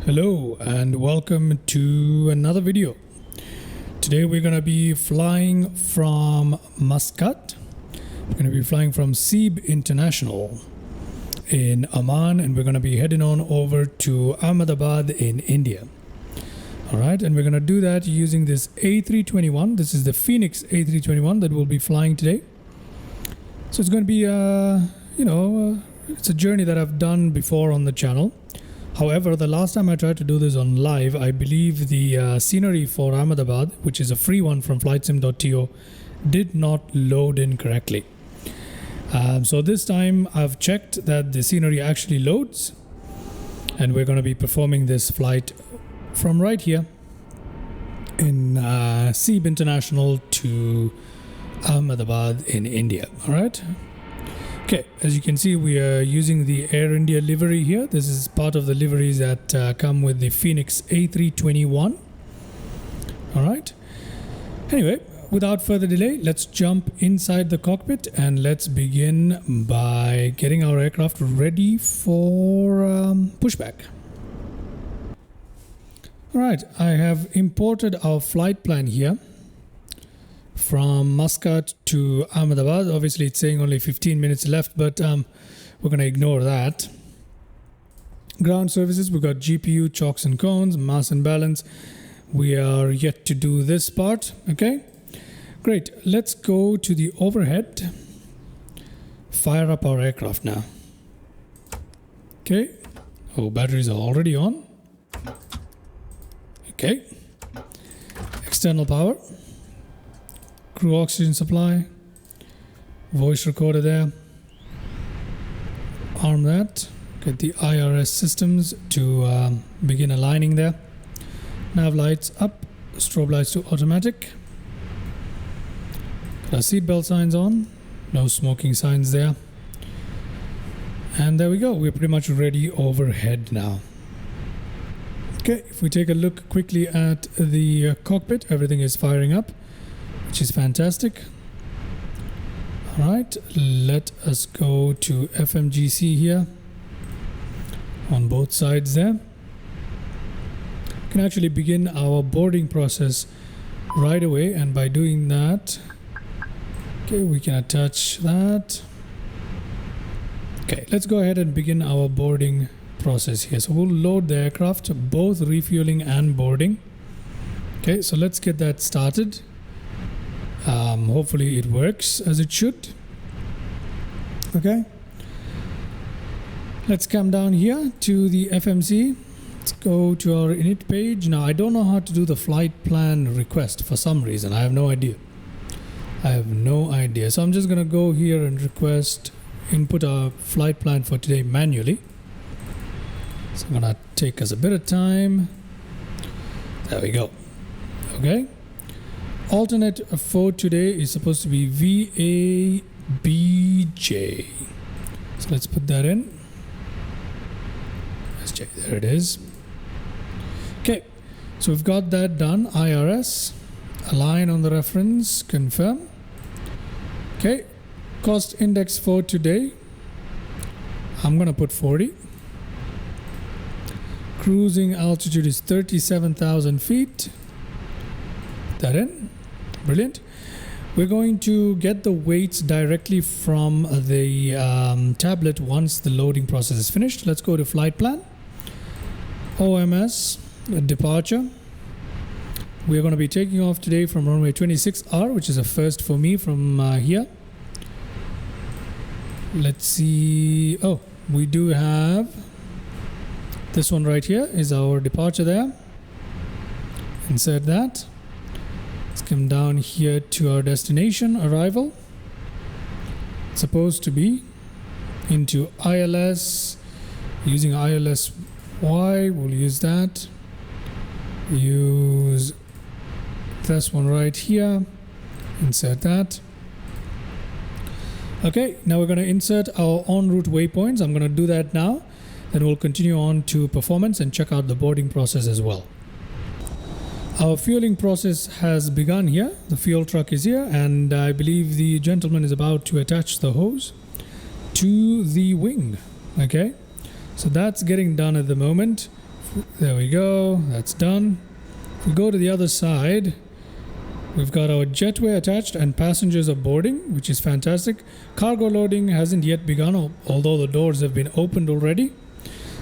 Hello and welcome to another video. Today we're going to be flying from Muscat. We're going to be flying from SEAB International in Oman, and we're going to be heading on over to Ahmedabad in India. Alright, and we're going to do that using this A321. This is the Fenix A321 that we'll be flying today. So it's going to be it's a journey that I've done before on the channel. However, the last time I tried to do this on live, I believe the scenery for Ahmedabad, which is a free one from flightsim.to, did not load in correctly. So this time I've checked that the scenery actually loads, and we're going to be performing this flight from right here in SEAB International to Ahmedabad in India. All right. Okay, as you can see, we are using the Air India livery here. This is part of the liveries that come with the Fenix A321. All right. Anyway, without further delay, let's jump inside the cockpit and let's begin by getting our aircraft ready for pushback. All right, I have imported our flight plan here from Muscat to Ahmedabad. Obviously it's saying only 15 minutes left, but we're going to ignore that. Ground services, we've got GPU, chocks and cones, mass and balance. We are yet to do this part. Okay, great. Let's go to the overhead, fire up our aircraft now. Okay, batteries are already on. Okay, external power, crew oxygen supply, voice recorder there, arm that, get the IRS systems to begin aligning there, nav lights up, strobe lights to automatic, got our seatbelt signs on, no smoking signs there, and there we go, we're pretty much ready overhead now. Okay, if we take a look quickly at the cockpit, everything is firing up, which is fantastic. All right, let us go to FMGC here on both sides there. We can actually begin our boarding process right away, and by doing that, okay, we can attach that. Okay, let's go ahead and begin our boarding process here. So we'll load the aircraft, both refueling and boarding. Okay, so let's get that started. Hopefully it works as it should. Okay, let's come down here to the FMC. Let's go to our init page. Now I don't know how to do the flight plan request for some reason. I have no idea. So I'm just gonna go here and input our flight plan for today manually. It's gonna take us a bit of time. There we go. Okay, alternate for today is supposed to be VABJ, so let's put that in. SJ, there it is. Okay, so we've got that done. IRS, align on the reference, confirm. Okay, cost index for today, I'm gonna put 40. Cruising altitude is 37,000 feet. Put that in. Brilliant. We're going to get the weights directly from the tablet once the loading process is finished. Let's go to flight plan. OMS, departure. We're going to be taking off today from runway 26R, which is a first for me from here. Let's see. Oh, we do have this one right here is our departure there. Insert that. Let's come down here to our destination, arrival. It's supposed to be into ILS, using ILS Y, we'll use that. Use this one right here, insert that. Okay, now we're going to insert our en route waypoints. I'm going to do that now. Then we'll continue on to performance and check out the boarding process as well. Our fueling process has begun here. The fuel truck is here, and I believe the gentleman is about to attach the hose to the wing. Okay, so that's getting done at the moment. There we go, that's done. If we go to the other side, we've got our jetway attached and passengers are boarding, which is fantastic. Cargo loading hasn't yet begun, although the doors have been opened already.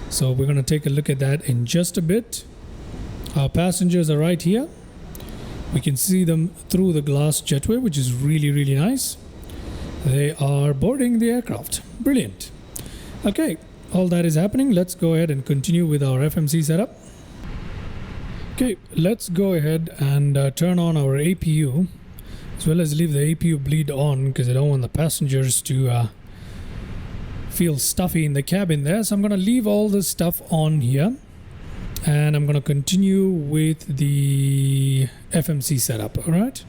So we're going to take a look at that in just a bit. Our passengers are right here. We can see them through the glass jetway, which is really, really nice. They are boarding the aircraft. Brilliant. Okay, all that is happening. Let's go ahead and continue with our FMC setup. Okay, let's go ahead and turn on our APU, as well as leave the APU bleed on because I don't want the passengers to feel stuffy in the cabin there. So I'm going to leave all this stuff on here, and I'm going to continue with the FMC setup. All right,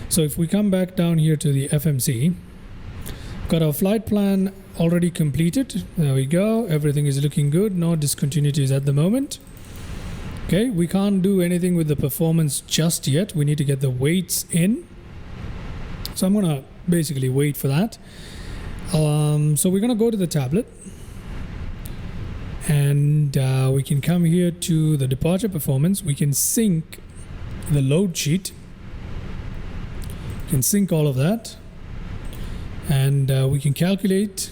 so if we come back down here to the FMC, got our flight plan already completed. There we go, everything is looking good, no discontinuities at the moment. Okay, we can't do anything with the performance just yet. We need to get the weights in, so I'm gonna basically wait for that. So we're gonna go to the tablet, and we can come here to the departure performance. We can sync the load sheet, we can sync all of that, and we can calculate.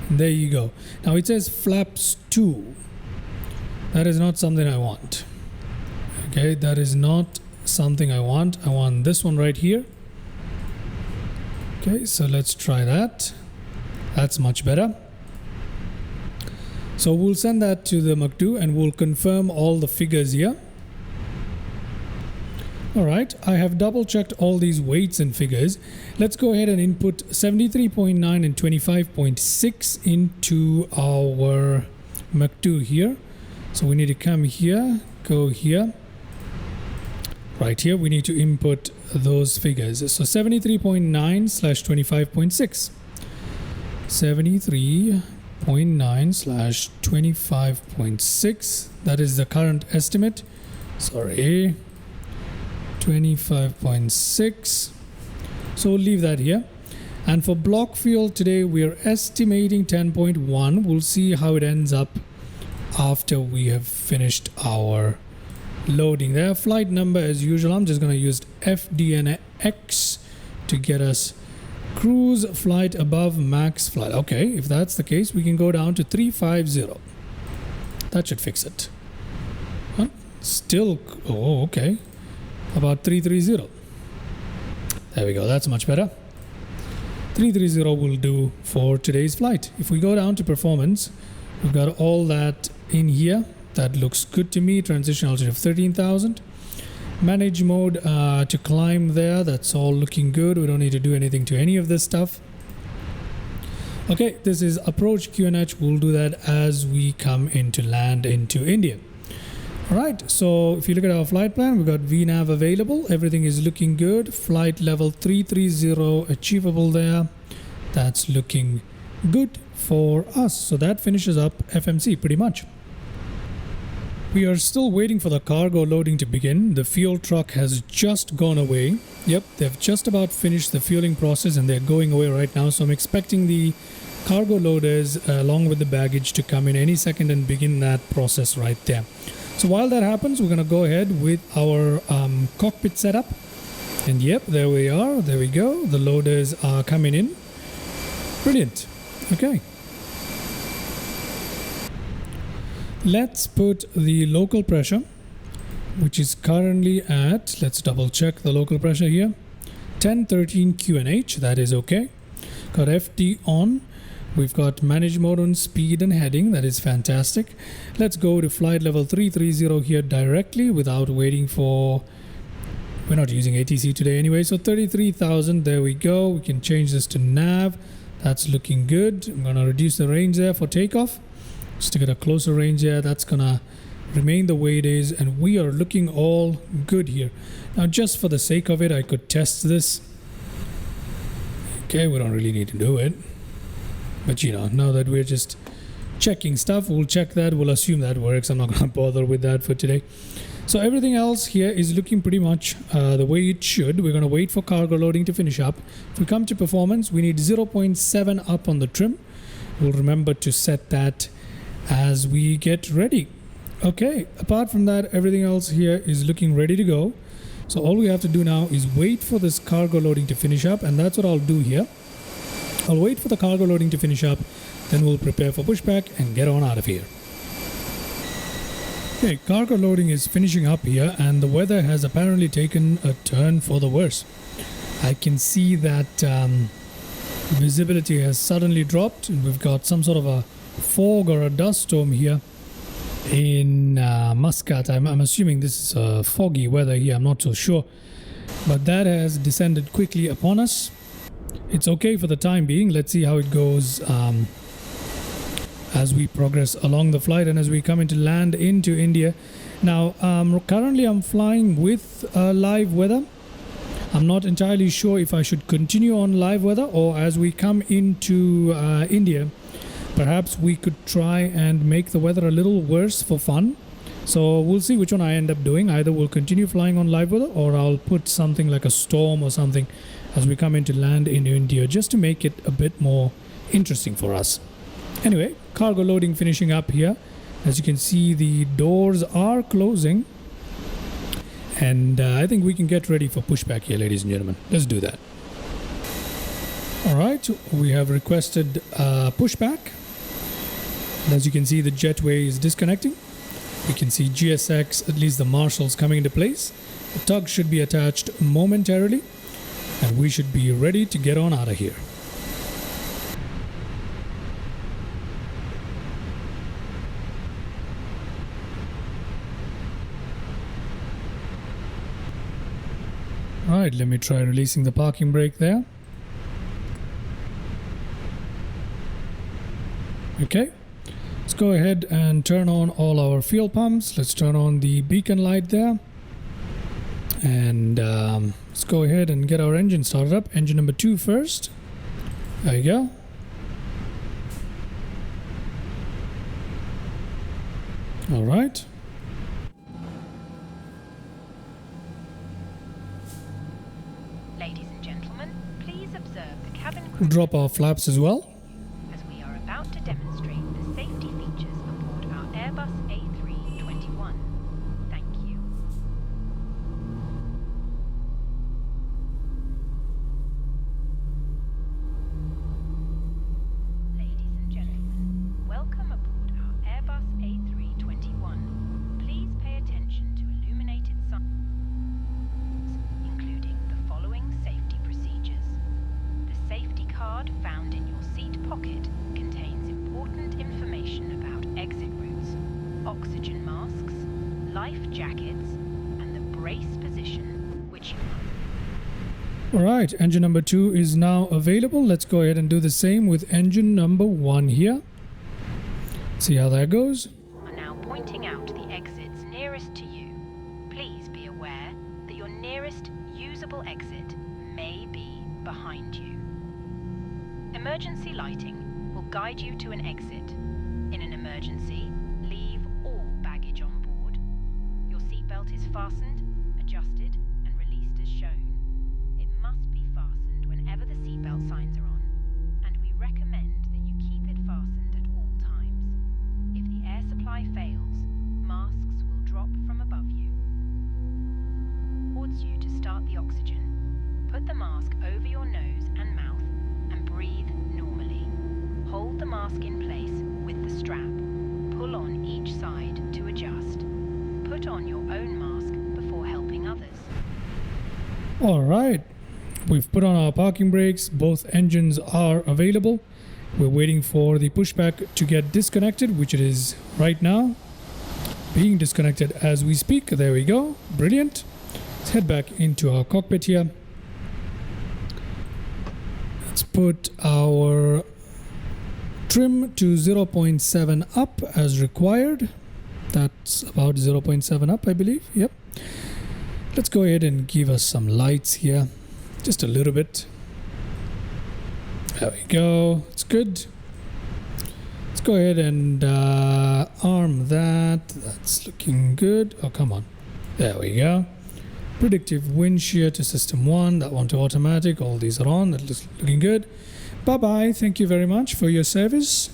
There you go. Now it says flaps 2. That is not something I want. Okay, that is not something I want. I want this one right here. Okay, so let's try that. That's much better. So we'll send that to the MAC2 and we'll confirm all the figures here. Alright, I have double checked all these weights and figures. Let's go ahead and input 73.9 and 25.6 into our MAC2 here. So we need to come here, go here. Right here, we need to input those figures. So 73.9 slash 25.6. 73.9 slash 25.6. That is the current estimate. Sorry. 25.6. So we'll leave that here. And for block fuel today, we are estimating 10.1. We'll see how it ends up after we have finished our loading there. Flight number as usual, I'm just going to use FDNX to get us cruise flight above max flight. Okay, if that's the case, we can go down to 350. That should fix it. Huh? Still, oh, okay. About 330. There we go, that's much better. 330 will do for today's flight. If we go down to performance, we've got all that in here. That looks good to me. Transition altitude of 13,000. Manage mode to climb there. That's all looking good. We don't need to do anything to any of this stuff. Okay, this is approach QNH. We'll do that as we come into land into India. Alright, so if you look at our flight plan, we've got VNAV available. Everything is looking good. Flight level 330 achievable there. That's looking good for us. So that finishes up FMC pretty much. We are still waiting for the cargo loading to begin. The fuel truck has just gone away. Yep, they've just about finished the fueling process and they're going away right now. So I'm expecting the cargo loaders along with the baggage to come in any second and begin that process right there. So while that happens, we're going to go ahead with our cockpit setup. And yep, there we are. There we go. The loaders are coming in. Brilliant. Okay. Let's put the local pressure, which is currently at, let's double check the local pressure here, 1013 QNH. That is okay. Got FD on. We've got manage mode on speed and heading. That is fantastic. Let's go to flight level 330 here directly without waiting for... We're not using ATC today anyway. So 33,000. There we go. We can change this to nav. That's looking good. I'm going to reduce the range there for takeoff. Just to get a closer range there. That's going to remain the way it is. And we are looking all good here. Now, just for the sake of it, I could test this. Okay, we don't really need to do it. But you know, now that we're just checking stuff, we'll check that. We'll assume that works. I'm not going to bother with that for today. So everything else here is looking pretty much the way it should. We're going to wait for cargo loading to finish up. If we come to performance, we need 0.7 up on the trim. We'll remember to set that as we get ready. Okay, apart from that, everything else here is looking ready to go. So all we have to do now is wait for this cargo loading to finish up, and that's what I'll do here. I'll wait for the cargo loading to finish up, then we'll prepare for pushback and get on out of here. Okay, cargo loading is finishing up here, and the weather has apparently taken a turn for the worse. I can see that visibility has suddenly dropped, and we've got some sort of a fog or a dust storm here in Muscat. I'm assuming this is foggy weather here, I'm not so sure, but that has descended quickly upon us. It's okay for the time being. Let's see how it goes as we progress along the flight and as we come into land into India. Now currently I'm flying with live weather. I'm not entirely sure if I should continue on live weather, or as we come into India, perhaps we could try and make the weather a little worse for fun. So we'll see which one I end up doing. Either we'll continue flying on live weather, or I'll put something like a storm or something as we come into land in India, just to make it a bit more interesting for us. Anyway, cargo loading finishing up here. As you can see, the doors are closing, and I think we can get ready for pushback here, ladies and gentlemen. Let's do that. Alright, we have requested pushback. And as you can see, the jetway is disconnecting. We can see GSX, at least the marshals, coming into place. The tug should be attached momentarily, and we should be ready to get on out of here. Alright, let me try releasing the parking brake there. Okay, let's go ahead and turn on all our fuel pumps. Let's turn on the beacon light there. And let's go ahead and get our engine started up. Engine number 2 first. There you go. Alright. Ladies and gentlemen, please observe the cabin crew. We'll drop our flaps as well, As we are about to demonstrate the safety features aboard our Airbus A321. Thank you. Ladies and gentlemen, welcome aboard our Airbus A321. Please pay attention to illuminated signs, including the following safety procedures. The safety card found in your seat pocket contains important information about exit routes, oxygen masks, life jackets, and the brace position, which you must. Alright, engine number 2 is now available. Let's go ahead and do the same with engine number 1 here. See how that goes. Are now pointing out the exits nearest to you. Please be aware that your nearest usable exit may be behind you. Emergency lighting will guide you to an exit. In an emergency, leave all baggage on board. Your seatbelt is fastened, adjusted, and released as shown. It must be fastened whenever the seatbelt signs are on, and we recommend that you keep it fastened at all times. If the air supply fails, masks will drop from above you. Ords you to start the oxygen. Put the mask over your nose and mouth and breathe normally. Hold the mask in place with the strap. Pull on each side to adjust. Put on your own mask before helping others. Alright, we've put on our parking brakes. Both engines are available. We're waiting for the pushback to get disconnected, which it is right now. Being disconnected as we speak. There we go. Brilliant. Let's head back into our cockpit here. Let's put our trim to 0.7 up as required. That's about 0.7 up, I believe. Yep. Let's go ahead and give us some lights here. Just a little bit. There we go. It's good. Let's go ahead and arm that. That's looking good. Oh, come on. There we go. Predictive wind shear to system 1. That one to automatic. All these are on. That looks looking good. Bye-bye. Thank you very much for your service.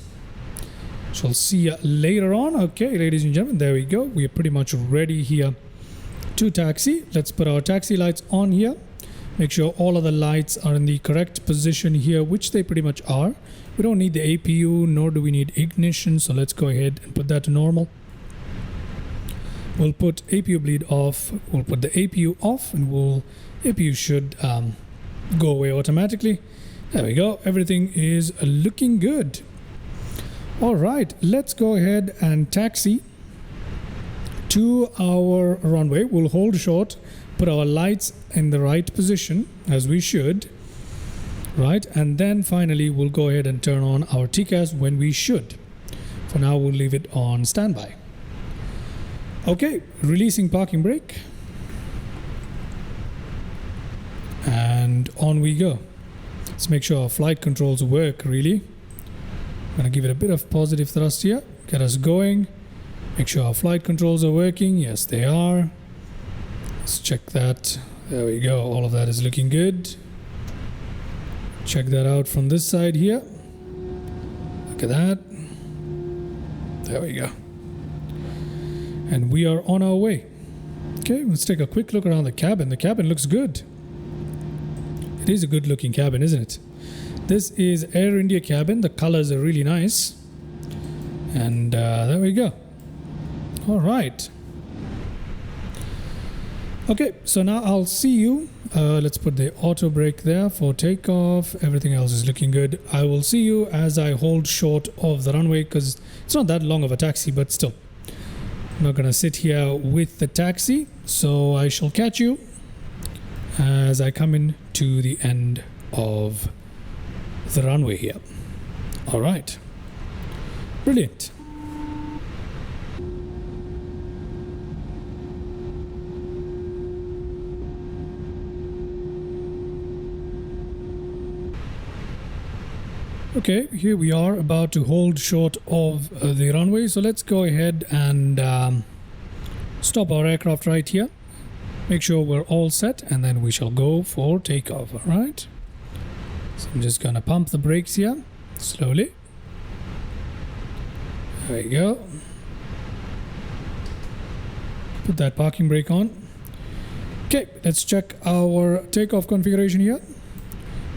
Shall see you later on. Okay, ladies and gentlemen, there we go. We are pretty much ready here to taxi. Let's put our taxi lights on here. Make sure all of the lights are in the correct position here, which they pretty much are. We don't need the APU, nor do we need ignition, so let's go ahead and put that to normal. We'll put APU bleed off. We'll put the APU off, and APU should go away automatically. There we go. Everything is looking good. All right, let's go ahead and taxi to our runway. We'll hold short, put our lights in the right position as we should, right? And then finally we'll go ahead and turn on our TCAS when we should. For now, we'll leave it on standby. Okay, releasing parking brake. And on we go. Let's make sure our flight controls work really. I'm gonna give it a bit of positive thrust here, get us going. Make sure our flight controls are working. Yes, they are. Let's check that. There we go. All of that is looking good. Check that out from this side here. Look at that. There we go. And we are on our way. Okay, let's take a quick look around the cabin. The cabin looks good. It is a good looking cabin, isn't it? This is Air India cabin. The colors are really nice. And there we go. All right. Okay, so now I'll see you. Let's put the auto brake there for takeoff. Everything else is looking good. I will see you as I hold short of the runway because it's not that long of a taxi, but still. I'm not going to sit here with the taxi. So I shall catch you as I come in to the end of the runway here. All right. Brilliant. Okay, here we are about to hold short of the runway. So let's go ahead and stop our aircraft right here. Make sure we're all set and then we shall go for takeoff. All right. So I'm just going to pump the brakes here slowly. There we go. Put that parking brake on. Okay, let's check our takeoff configuration here.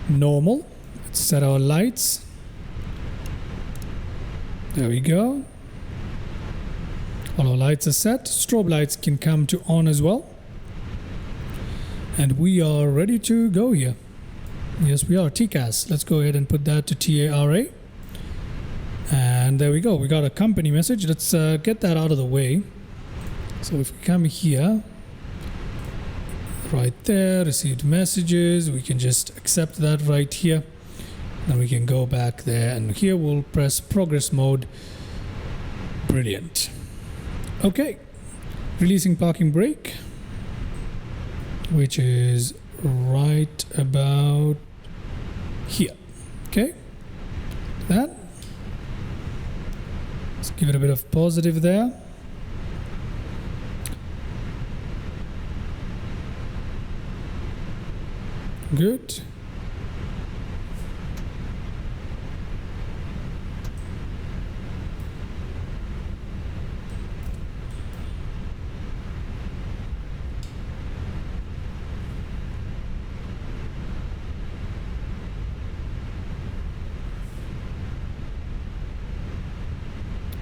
Normal. Let's set our lights. There we go. All our lights are set. Strobe lights can come to on as well. And we are ready to go here. Yes, we are. TCAS. Let's go ahead and put that to TARA. And there we go. We got a company message. Let's get that out of the way. So if we come here, right there, received messages, we can just accept that right here. Then we can go back there, and here we'll press progress mode. Brilliant. Okay, releasing parking brake, which is right about here. Okay, that. Let's give it a bit of positive there. Good.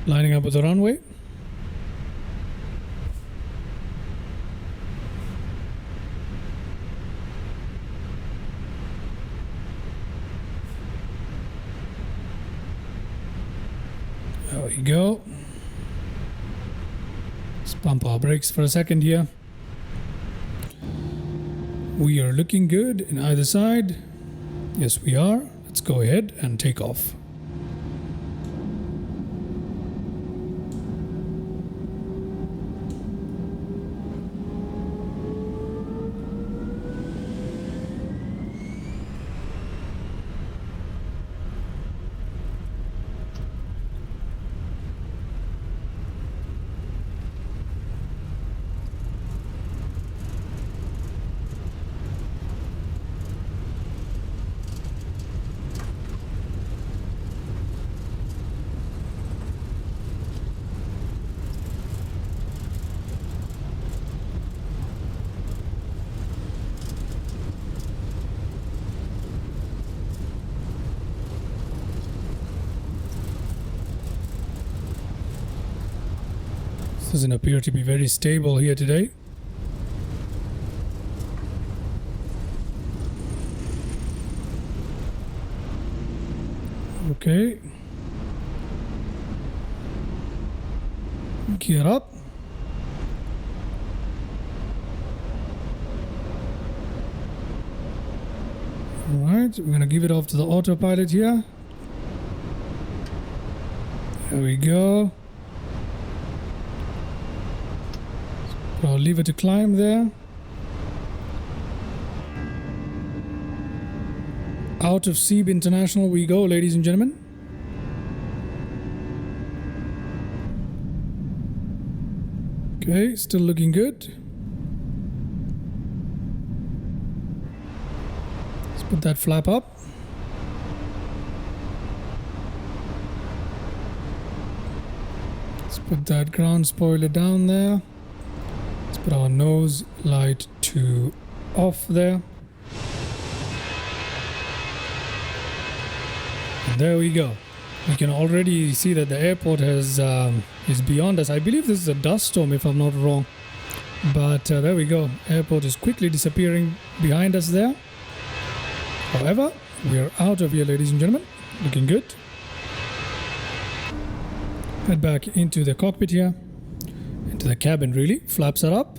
Lining up with the runway. There we go. Let's pump our brakes for a second here. We are looking good in either side. Yes, we are. Let's go ahead and take off. Doesn't appear to be very stable here today. Okay. Gear up. Alright, we're gonna give it off to the autopilot here. There we go. I'll leave it to climb there. Out of Seeb International we go, ladies and gentlemen. Okay, still looking good. Let's put that flap up. Let's put that ground spoiler down there. Let's put our nose light to off there. And there we go. We can already see that the airport has is beyond us. I believe this is a dust storm if I'm not wrong. But there we go. Airport is quickly disappearing behind us there. However, we are out of here, ladies and gentlemen. Looking good. Head back into the cockpit here. Into the cabin really. Flaps are up.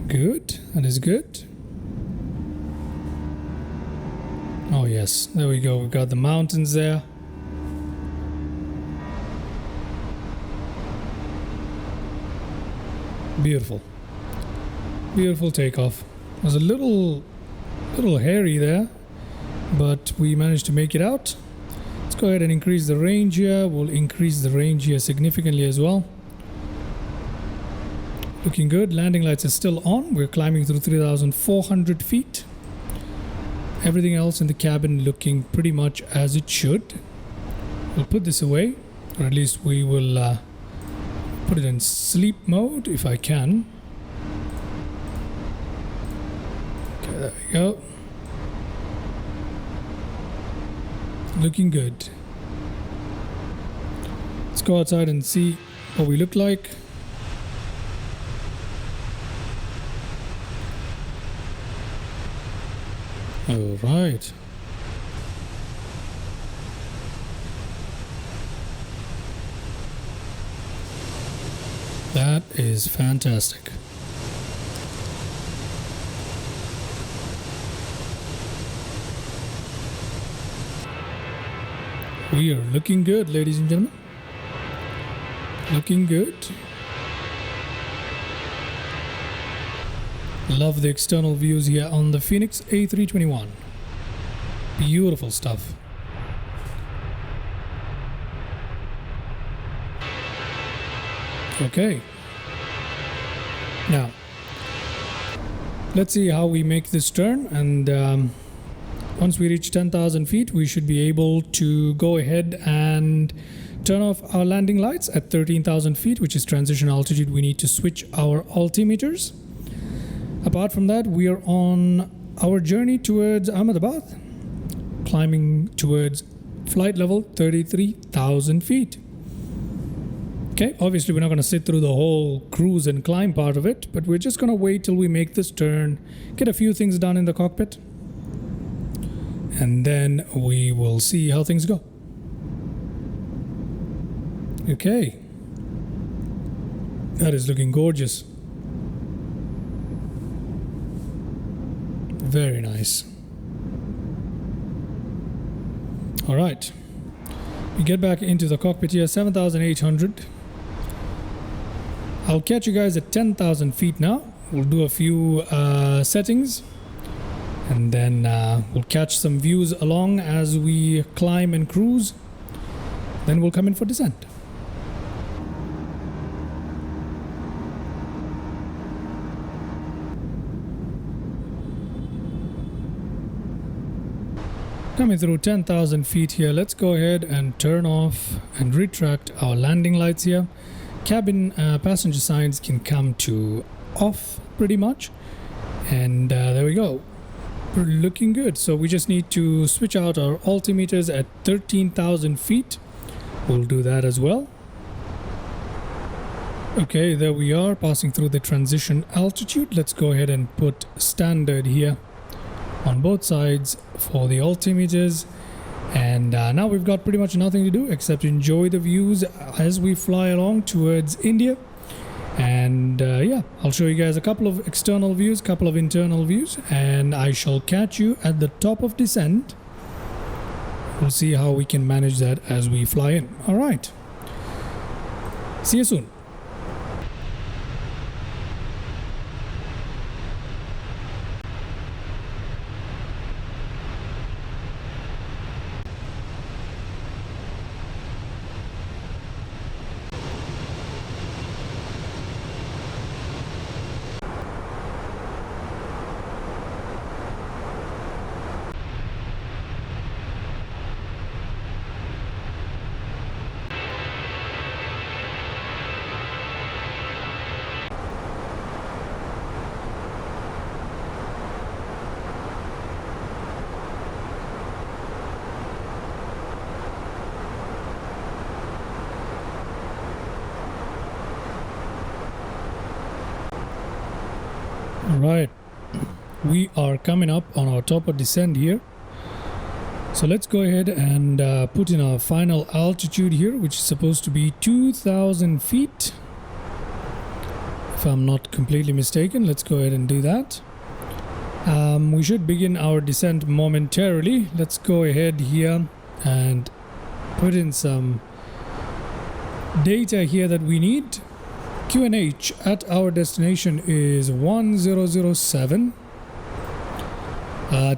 Good. That is good. Oh yes, there we go. We've got the mountains there. Beautiful. Beautiful takeoff. It was a little hairy there, but we managed to make it out. Let's go ahead and increase the range here. We'll increase the range here significantly as well. Looking good. Landing lights are still on. We're climbing through 3,400 feet. Everything else in the cabin looking pretty much as it should. We'll put this away, or at least we will put it in sleep mode if I can. Okay, there we go. Looking good. Let's go outside and see what we look like. All right. That is fantastic. We are looking good, ladies and gentlemen. Looking good. Love the external views here on the Fenix A321. Beautiful stuff. Okay. Now, let's see how we make this turn, and once we reach 10,000 feet, we should be able to go ahead and turn off our landing lights at 13,000 feet, which is transition altitude. We need to switch our altimeters. Apart from that, we are on our journey towards Ahmedabad, climbing towards flight level 33,000 feet. Okay, obviously we're not going to sit through the whole cruise and climb part of it, but we're just going to wait till we make this turn, get a few things done in the cockpit, and then we will see how things go. Okay, that is looking gorgeous. Very nice. All right, we get back into the cockpit here, 7,800. I'll catch you guys at 10,000 feet now. We'll do a few settings, and then we'll catch some views along as we climb and cruise. Then we'll come in for descent. Coming through 10,000 feet here, let's go ahead and turn off and retract our landing lights here. Cabin passenger signs can come to off pretty much, and there we go. We're looking good. So we just need to switch out our altimeters at 13,000 feet. We'll do that as well. Okay, there we are, passing through the transition altitude. Let's go ahead and put standard here on both sides for the altimeters. And now we've got pretty much nothing to do except enjoy the views as we fly along towards India. And yeah, I'll show you guys a couple of external views, couple of internal views, and I shall catch you at the top of descent. We'll see how we can manage that as we fly in. All right. See you soon. Right, we are coming up on our top of descent here, so let's go ahead and put in our final altitude here, which is supposed to be 2,000 feet if I'm not completely mistaken. Let's go ahead and do that. We should begin our descent momentarily. Let's go ahead here and put in some data here that we need. QNH at our destination is 1007.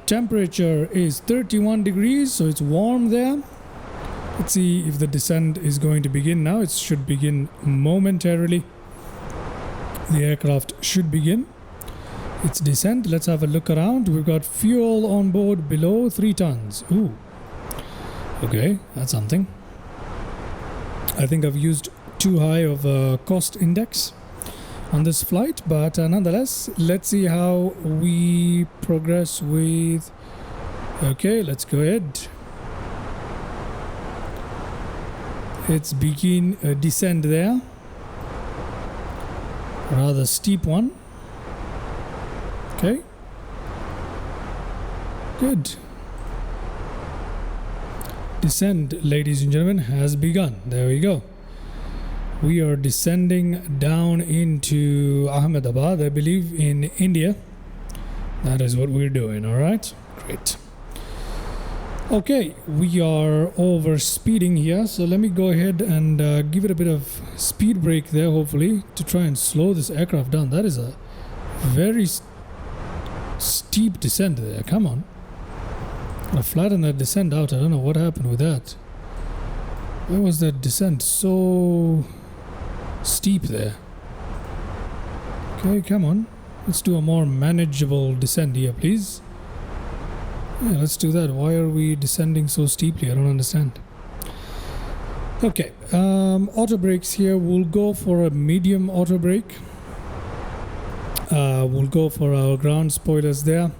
Temperature is 31 degrees, so it's warm there. Let's see if the descent is going to begin now. It should begin momentarily. The aircraft should begin its descent. Let's have a look around. We've got fuel on board below 3 tons. Ooh. Okay, that's something. I think I've used too high of a cost index on this flight, but nonetheless, let's see how we progress with. Okay, let's go ahead. Let's begin a descent there, rather steep one. Okay, good. Descent, ladies and gentlemen, has begun. There we go. We are descending down into Ahmedabad, I believe, in India. That is what we're doing. All right, great. Okay, we are over speeding here, so let me go ahead and give it a bit of speed brake there, hopefully, to try and slow this aircraft down. That is a very steep descent there. Come on. I flattened that descent out. I don't know what happened with that. Where was that descent so steep there? Okay, come on. Let's do a more manageable descent here, please. Yeah, let's do that. Why are we descending so steeply? I don't understand. Okay, auto brakes here. We'll go for a medium auto brake. We'll go for our ground spoilers there.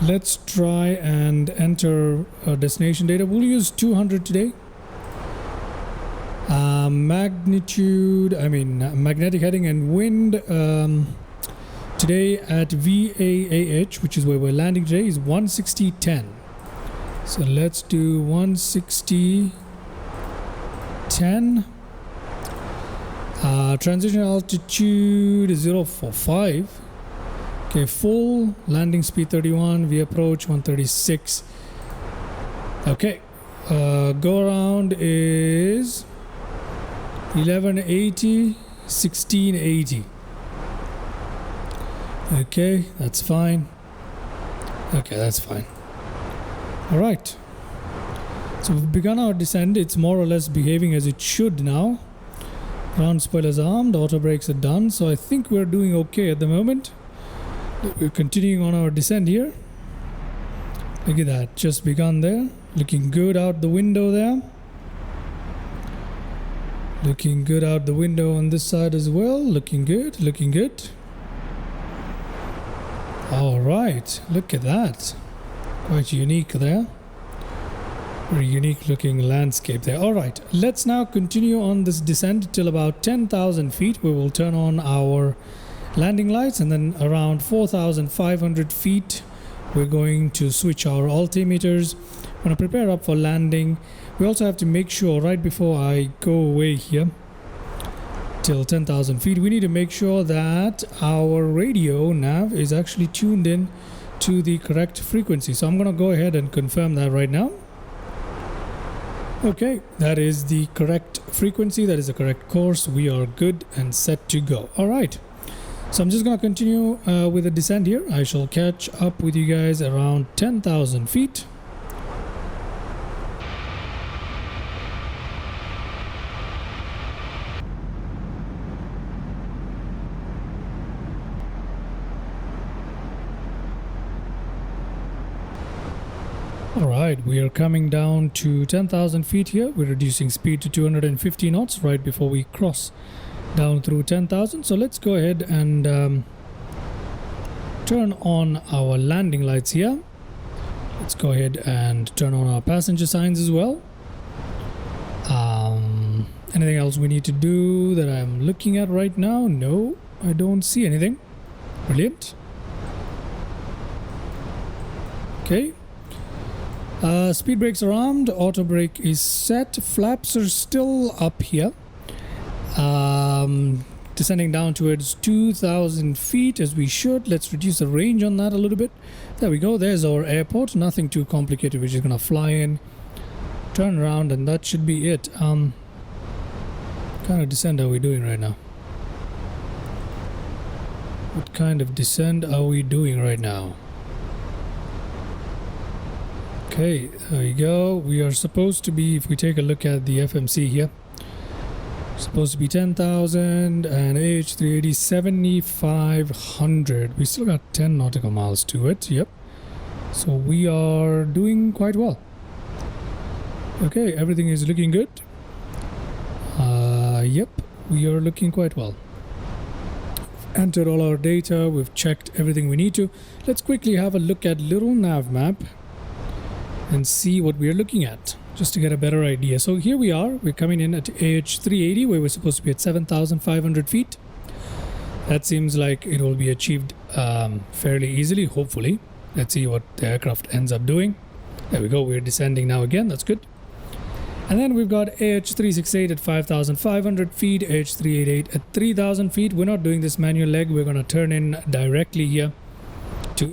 Let's try and enter our destination data. We'll use 200 today. Magnetic heading and wind today at VAAH, which is where we're landing today, is 160.10. So let's do 160.10. Transition altitude is 045. Okay, full landing speed 31, we approach 136. Okay, go around is 1180, 1680. Okay, that's fine. Okay, that's fine. All right. So we've begun our descent. It's more or less behaving as it should now. Ground spoilers armed, auto brakes are done. So I think we're doing okay at the moment. We're continuing on our descent here. Look at that, just begun there. Looking good out the window there. Looking good out the window on this side as well. Looking good, looking good. All right, look at that. Quite unique there. Very unique looking landscape there. All right, let's now continue on this descent till about 10,000 feet. We will turn on our landing lights, and then around 4,500 feet we're going to switch our altimeters. I'm going to prepare up for landing. We also have to make sure right before I go away here till 10,000 feet, we need to make sure that our radio nav is actually tuned in to the correct frequency. So I'm going to go ahead and confirm that right now. Okay, that is the correct frequency, that is the correct course. We are good and set to go. All right, so I'm just going to continue with the descent here. I shall catch up with you guys around 10,000 feet. Alright, we are coming down to 10,000 feet here. We're reducing speed to 250 knots right before we cross down through 10,000. So let's go ahead and turn on our landing lights here. Let's go ahead and turn on our passenger signs as well. Anything else we need to do that I'm looking at right now? No, I don't see anything. Brilliant. Okay. Speed brakes are armed, auto brake is set, flaps are still up here. Descending down towards 2,000 feet as we should. Let's reduce the range on that a little bit. There we go, there's our airport, nothing too complicated. We're just gonna fly in, turn around, and that should be it. What kind of descent are we doing right now? What kind of descent are we doing right now? Okay, there we go. We are supposed to be, if we take a look at the FMC here, supposed to be 10,000 and AH380 7,500. We still got 10 nautical miles to it. Yep. So we are doing quite well. Okay, everything is looking good. Yep, we are looking quite well. Entered all our data. We've checked everything we need to. Let's quickly have a look at little Navmap and see what we are looking at, just to get a better idea. So here we are, we're coming in at AH380, where we're supposed to be at 7,500 feet. That seems like it will be achieved fairly easily, hopefully. Let's see what the aircraft ends up doing. There we go, we're descending now again, that's good. And then we've got AH368 at 5,500 feet, AH388 at 3,000 feet. We're not doing this manual leg, we're gonna turn in directly here to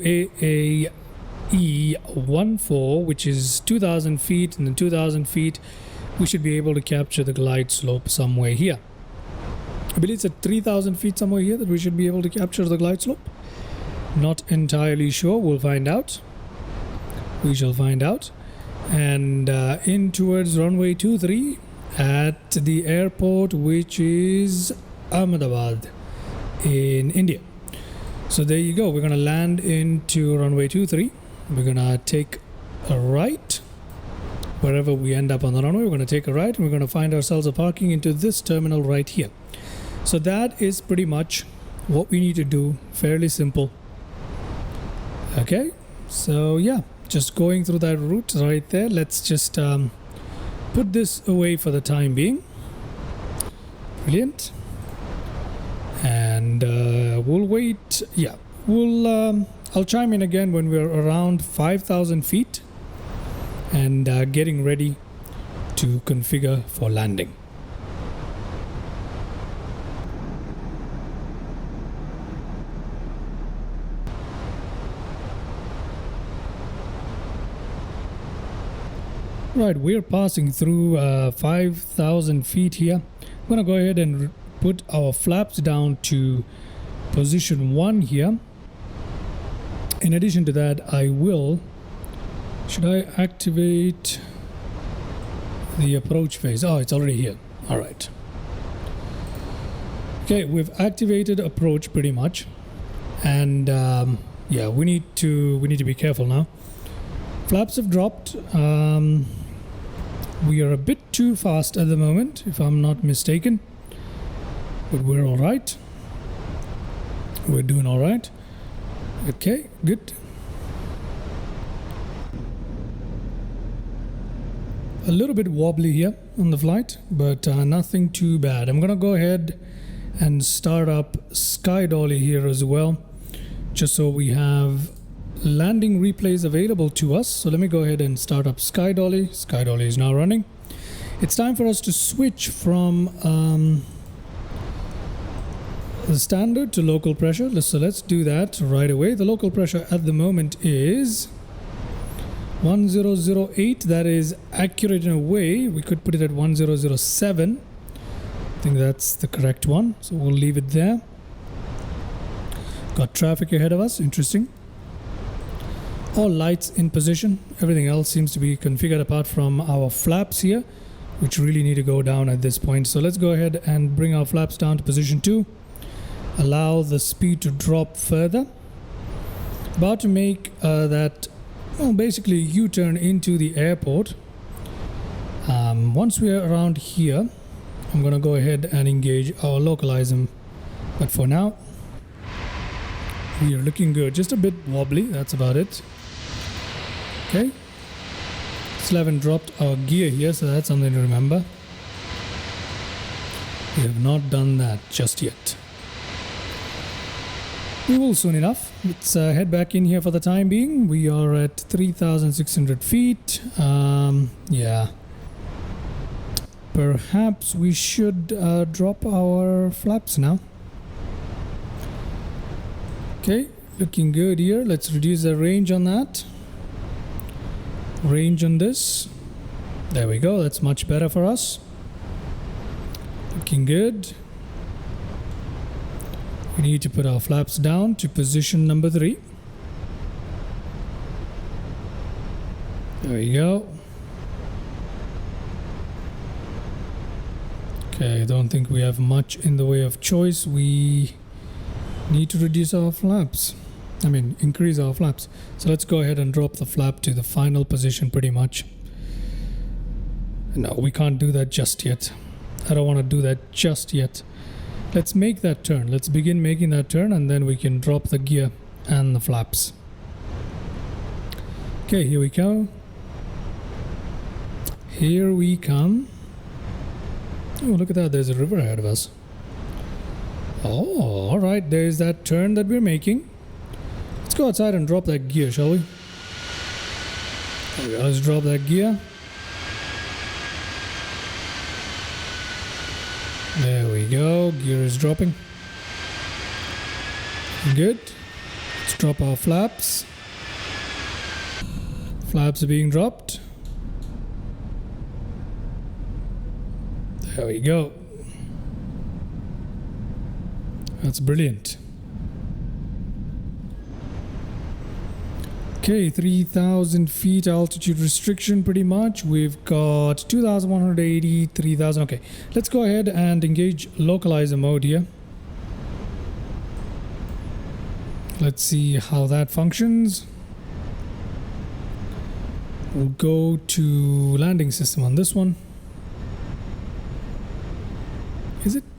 E14, which is 2,000 feet, and then 2,000 feet we should be able to capture the glide slope somewhere here. I believe it's at 3,000 feet somewhere here that we should be able to capture the glide slope. Not entirely sure, we'll find out. We shall find out. And in towards runway 23 at the airport, which is Ahmedabad in India. So there you go, we're gonna land into runway 23. We're gonna take a right. Wherever we end up on the runway, we're gonna take a right, and we're gonna find ourselves a parking into this terminal right here. So that is pretty much what we need to do. Fairly simple. Okay, so yeah, just going through that route right there. Let's just put this away for the time being. Brilliant. And we'll wait. Yeah, we'll I'll chime in again when we're around 5,000 feet and getting ready to configure for landing. Right, we're passing through 5,000 feet here. I'm gonna go ahead and put our flaps down to position 1 here. In addition to that, I will, should I activate the approach phase? Oh, it's already here. All right. Okay, we've activated approach pretty much, and yeah, we need to be careful now. Flaps have dropped. We are a bit too fast at the moment, if I'm not mistaken, but we're all right. We're doing all right. Okay, good. a little bit wobbly here on the flight, but nothing too bad. I'm gonna go ahead and start up Sky Dolly here as well, just so we have landing replays available to us. So let me go ahead and start up Sky Dolly. Sky Dolly is now running. It's time for us to switch from the standard to local pressure. So let's do that right away. The local pressure at the moment is 1008. That is accurate in a way. We could put it at 1007. I think that's the correct one, so we'll leave it there. Got traffic ahead of us. Interesting. All lights in position. Everything else seems to be configured apart from our flaps here, which really need to go down at this point. So let's go ahead and bring our flaps down to position 2. Allow the speed to drop further. About to make that basically U-turn into the airport. Once we are around here, I'm gonna go ahead and engage our localism, but for now we are looking good. Just a bit wobbly, that's about it. Okay, still haven't dropped our gear here, so that's something to remember. We have not done that just yet. We will soon enough. Let's head back in here for the time being. We are at 3,600 feet. Yeah. Perhaps we should drop our flaps now. Okay, looking good here. Let's reduce the range on that. Range on this. There we go. That's much better for us. Looking good. We need to put our flaps down to position number 3. There we go. Okay, I don't think we have much in the way of choice. We need to reduce our flaps. Increase our flaps. So let's go ahead and drop the flap to the final position pretty much. No, we can't do that just yet. I don't want to do that just yet. Let's make that turn. Let's begin making that turn, and then we can drop the gear and the flaps. Okay, here we go. Here we come. Oh, look at that. There's a river ahead of us. Oh, all right. There's that turn that we're making. Let's go outside and drop that gear, shall we? There we go. Let's drop that gear. There we go. Gear is dropping. Good. Let's drop our flaps. Flaps are being dropped. There we go. That's brilliant. Okay, 3,000 feet altitude restriction pretty much. We've got 2,180, 3,000. Okay, let's go ahead and engage localizer mode here. Let's see how that functions. We'll go to landing system on this one.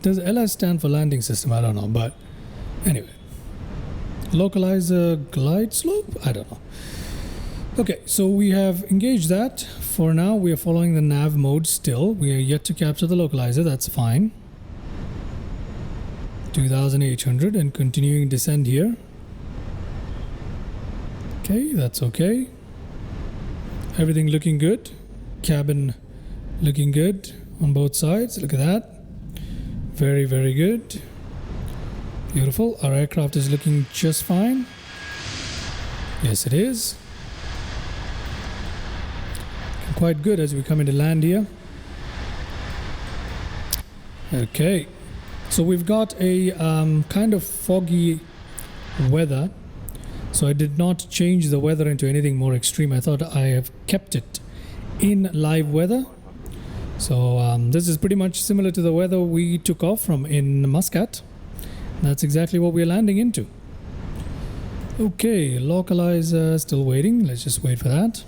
Does LS stand for landing system? I don't know, but anyway. Localizer glide slope? I don't know. Okay, so we have engaged that. For now, we are following the nav mode still. We are yet to capture the localizer. That's fine. 2,800 and continuing descend here. Okay, that's okay. Everything looking good. Cabin looking good on both sides. Look at that. Very, very good. Beautiful. Our aircraft is looking just fine. Yes, it is. Quite good as we come into land here. Okay. So we've got a kind of foggy weather. So I did not change the weather into anything more extreme. I thought I have kept it in live weather. So this is pretty much similar to the weather we took off from in Muscat. That's exactly what we're landing into. Okay, localizer still waiting. Let's just wait for that.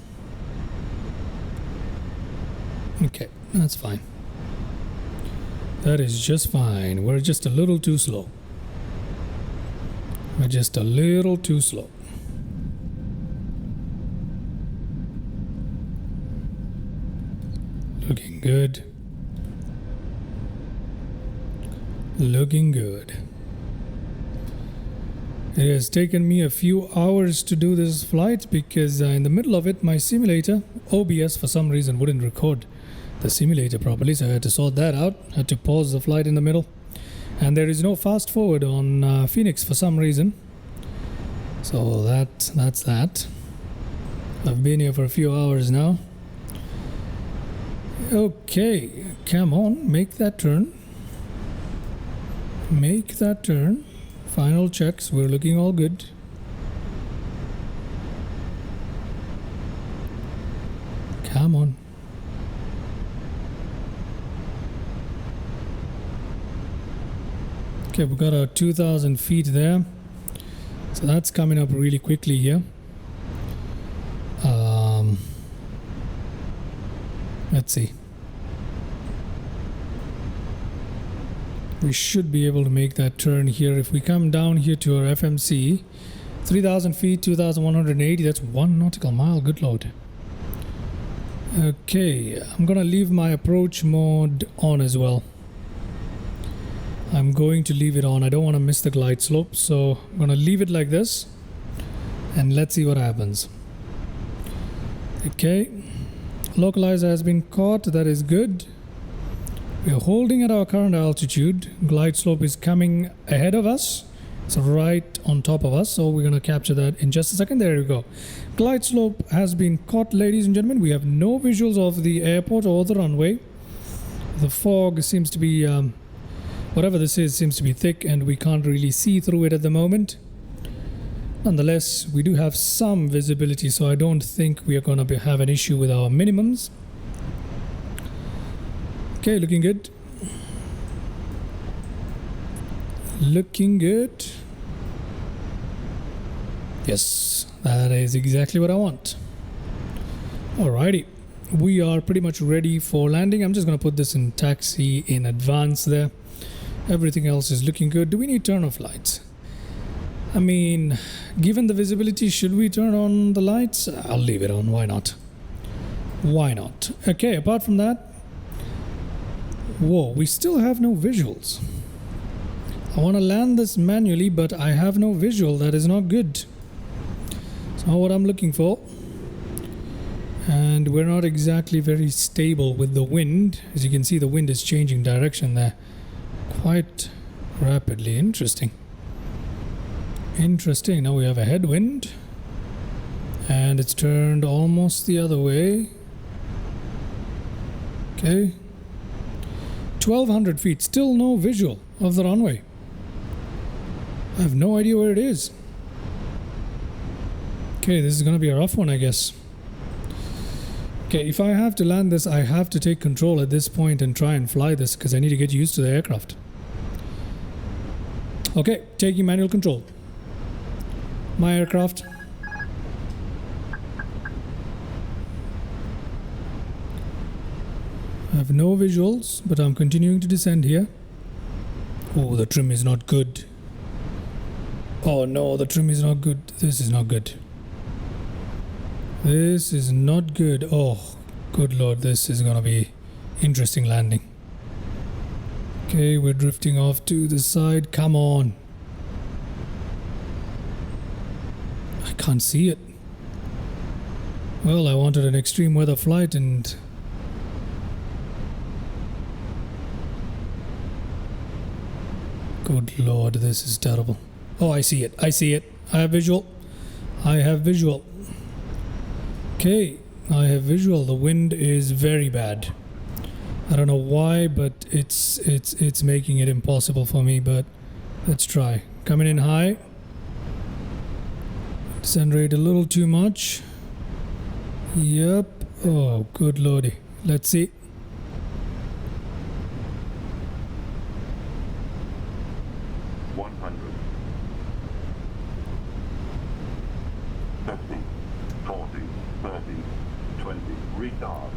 Okay, that's fine. That is just fine. We're just a little too slow. We're just a little too slow. Looking good. Looking good. It has taken me a few hours to do this flight because in the middle of it, my simulator, OBS, for some reason wouldn't record the simulator properly, so I had to sort that out. Had to pause the flight in the middle. And there is no fast forward on Fenix for some reason. So that's that. I've been here for a few hours now. Okay, come on, make that turn. Make that turn. Final checks, we're looking all good. Come on. Okay, we've got our 2,000 feet there. So that's coming up really quickly here. Let's see. We should be able to make that turn here. If we come down here to our FMC, 3,000 feet, 2,180, that's 1 nautical mile, good lord. Okay, I'm gonna leave my approach mode on as well. I'm going to leave it on. I don't want to miss the glide slope, so I'm gonna leave it like this and let's see what happens. Okay, localizer has been caught, that is good. We are holding at our current altitude. Glide slope is coming ahead of us. It's right on top of us, so we're going to capture that in just a second. There we go. Glide slope has been caught, ladies and gentlemen. We have no visuals of the airport or the runway. The fog seems to be, whatever this is, seems to be thick and we can't really see through it at the moment. Nonetheless, we do have some visibility, so I don't think we are going to have an issue with our minimums. Okay, looking good. Looking good. Yes, that is exactly what I want. Alrighty, we are pretty much ready for landing. I'm just going to put this in taxi in advance there. Everything else is looking good. Do we need turn-off lights? I mean, given the visibility, should we turn on the lights? I'll leave it on. Why not? Why not? Okay, apart from that, whoa, we still have no visuals. I want to land this manually, but I have no visual. That is not good. It's not what I'm looking for. And we're not exactly very stable with the wind. As you can see, the wind is changing direction there quite rapidly. Interesting. Interesting. Now we have a headwind. And it's turned almost the other way. Okay. 1,200 feet, still no visual of the runway. I have no idea where it is. Okay, this is gonna be a rough one, I guess. Okay, if I have to land this, I have to take control at this point and try and fly this because I need to get used to the aircraft. Okay, taking manual control. My aircraft. I have no visuals, but I'm continuing to descend here. Oh, the trim is not good. Oh no, the trim is not good. This is not good. This is not good. Oh, good lord, this is gonna be interesting landing. Okay, we're drifting off to the side. Come on. I can't see it. Well, I wanted an extreme weather flight and good lord, this is terrible. Oh, I see it. I see it. I have visual. I have visual. Okay, I have visual. The wind is very bad. I don't know why, but it's making it impossible for me, but let's try. Coming in high. Descend rate a little too much. Yep. Oh, good lordy. Let's see. 100, 50, 40, 30, 20, retard.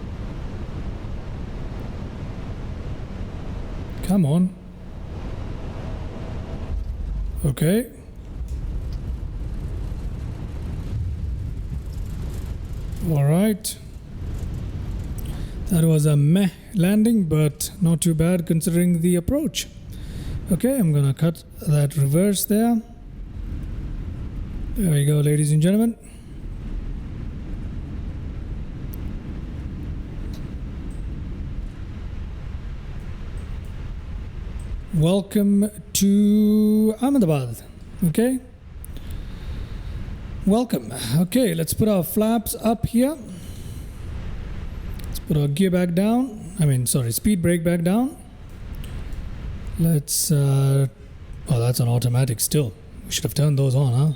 Come on. Okay. All right. That was a meh landing, but not too bad considering the approach. Okay, I'm gonna cut that reverse there. There we go, ladies and gentlemen. Welcome to Ahmedabad. Okay. Welcome. Okay, let's put our flaps up here. Let's put our gear back down. Speed brake back down. Let's oh, that's an automatic still. We should have turned those on, huh?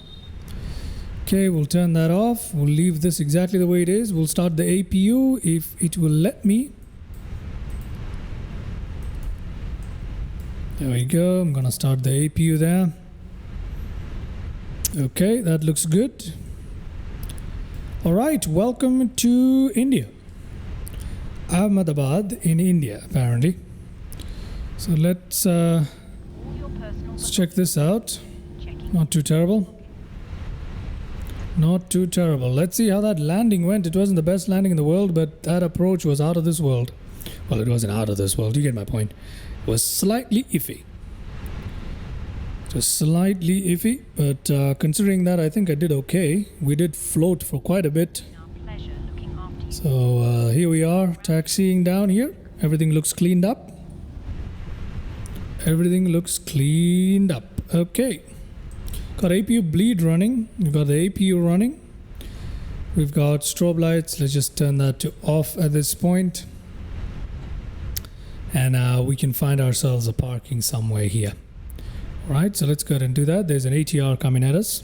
Okay, we'll turn that off. We'll leave this exactly the way it is. We'll start the APU if it will let me. There we go. I'm gonna start the APU there. Okay, that looks good. All right, welcome to India. Ahmedabad in India, apparently. So let's check this out. Not too terrible. Not too terrible. Let's see how that landing went. It wasn't the best landing in the world, but that approach was out of this world. Well, it wasn't out of this world. You get my point. It was slightly iffy. Just slightly iffy, but considering that, I think I did okay. We did float for quite a bit. So here we are, taxiing down here. Everything looks cleaned up. Everything looks cleaned up. Okay. Got APU bleed running. We've got the APU running. We've got strobe lights. Let's just turn that to off at this point. And we can find ourselves a parking somewhere here. All right, so let's go ahead and do that. There's an ATR coming at us.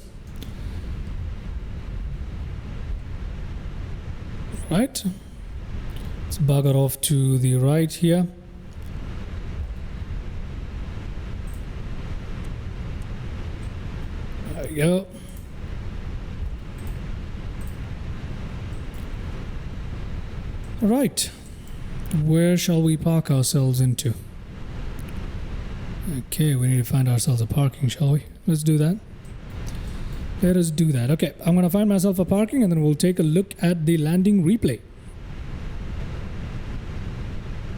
All right. Let's bugger off to the right here. There we go. All right. Where shall we park ourselves into? Okay, we need to find ourselves a parking, shall we? Let's do that. Let us do that. Okay, I'm going to find myself a parking and then we'll take a look at the landing replay.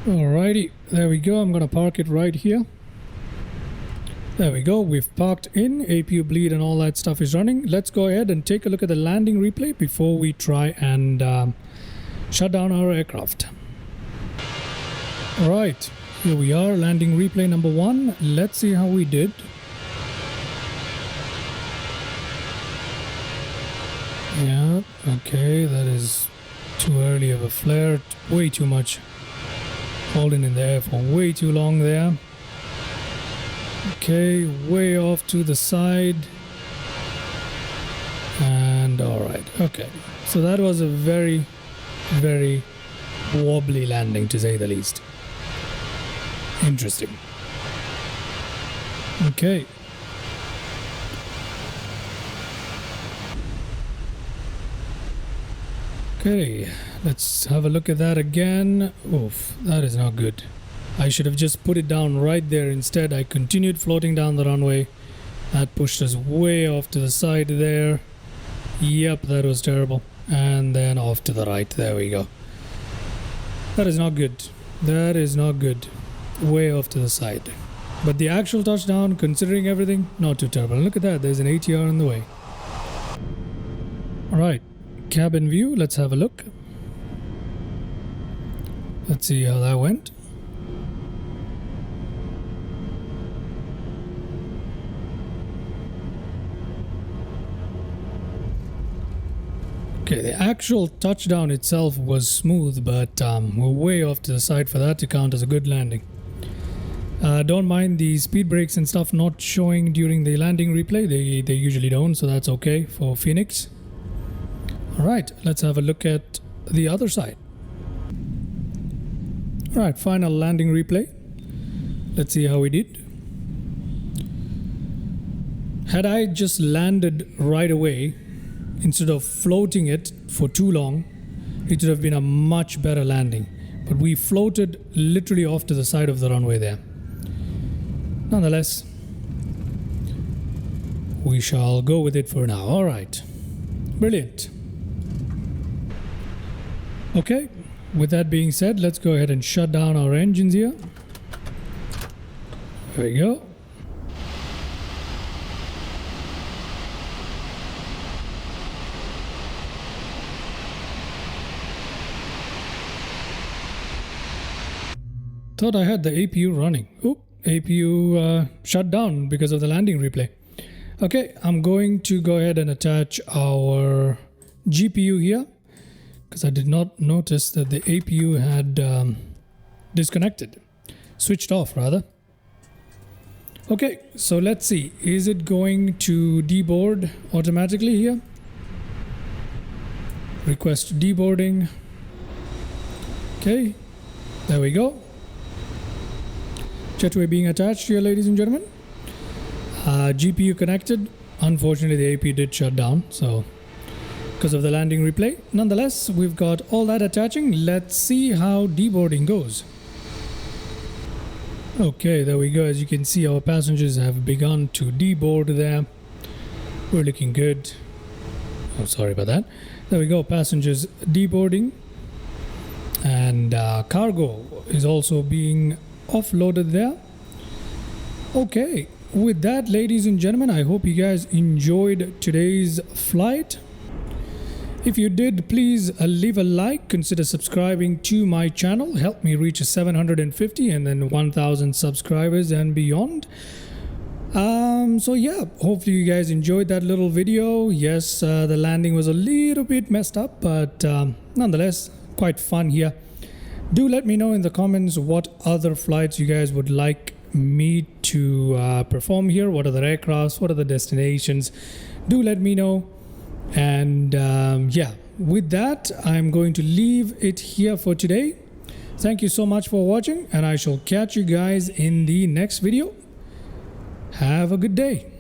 Alrighty, there we go. I'm going to park it right here. There we go. We've parked in. APU bleed and all that stuff is running. Let's go ahead and take a look at the landing replay before we try and shut down our aircraft. Alright, here we are, landing replay number 1. Let's see how we did. Yeah, okay, that is too early of a flare. Way too much. Holding in the air for way too long there. Okay, way off to the side. And alright, okay. So that was a very, very wobbly landing, to say the least. Interesting. Okay. Okay, let's have a look at that again. Oof, that is not good. I should have just put it down right there. Instead, I continued floating down the runway. That pushed us way off to the side there. Yep, that was terrible. And then off to the right. There we go. That is not good. That is not good. Way off to the side. But the actual touchdown, considering everything, not too terrible. Look at that. There's an ATR in the way. Alright. Cabin view. Let's have a look. Let's see how that went. Okay, the actual touchdown itself was smooth, but we're way off to the side for that to count as a good landing. Don't mind the speed brakes and stuff not showing during the landing replay. They usually don't, so that's okay for Phoenix. Alright, let's have a look at the other side. Alright, final landing replay. Let's see how we did. Had I just landed right away, instead of floating it for too long, it would have been a much better landing. But we floated literally off to the side of the runway there. Nonetheless, we shall go with it for now. Alright. Brilliant. Okay. with that being said, let's go ahead and shut down our engines here. There we go. Thought I had the APU running. Oop, APU shut down because of the landing replay. Okay, I'm going to go ahead and attach our GPU here because I did not notice that the APU had disconnected, switched off rather. Okay, so let's see, is it going to deboard automatically here? Request deboarding. Okay, there we go. Jetway being attached here, ladies and gentlemen. GPU connected. Unfortunately, the AP did shut down, so because of the landing replay. Nonetheless, we've got all that attaching. Let's see how deboarding goes. Okay, there we go. As you can see, our passengers have begun to deboard there. We're looking good. Oh, sorry about that. There we go, passengers deboarding. And cargo is also being offloaded there. Okay, with that, ladies and gentlemen, I hope you guys enjoyed today's flight. If you did, please leave a like, consider subscribing to my channel, help me reach 750 and then 1000 subscribers and beyond. So yeah, hopefully you guys enjoyed that little video. Yes, the landing was a little bit messed up, but nonetheless quite fun here. Do let me know in the comments what other flights you guys would like me to perform here. What other aircrafts, what are the destinations? Do let me know. And yeah, with that, I'm going to leave it here for today. Thank you so much for watching, and I shall catch you guys in the next video. Have a good day.